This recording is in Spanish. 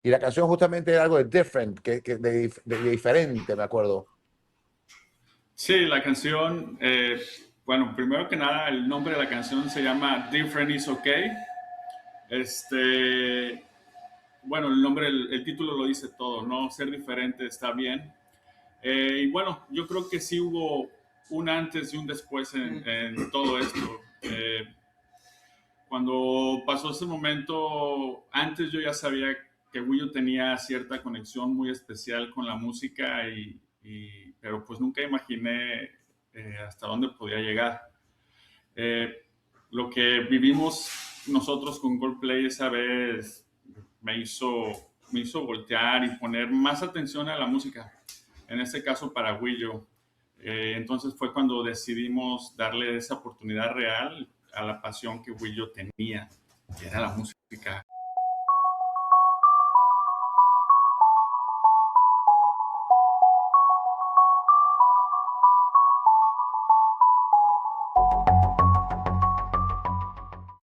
Y la canción justamente era algo de different, de diferente, me acuerdo. Sí, la canción, bueno, primero que nada, el nombre de la canción se llama Different is Okay. Este, bueno, el nombre, el título lo dice todo, ¿no? Ser diferente está bien. Y bueno, yo creo que sí hubo un antes y un después en todo esto. Cuando pasó ese momento, antes yo ya sabía que Willo tenía cierta conexión muy especial con la música, pero pues nunca imaginé hasta dónde podía llegar. Eh, lo que vivimos nosotros con Coldplay esa vez me hizo, me hizo voltear y poner más atención a la música, en este caso para Willo. Entonces fue cuando decidimos darle esa oportunidad real a la pasión que Willo tenía, que era la música.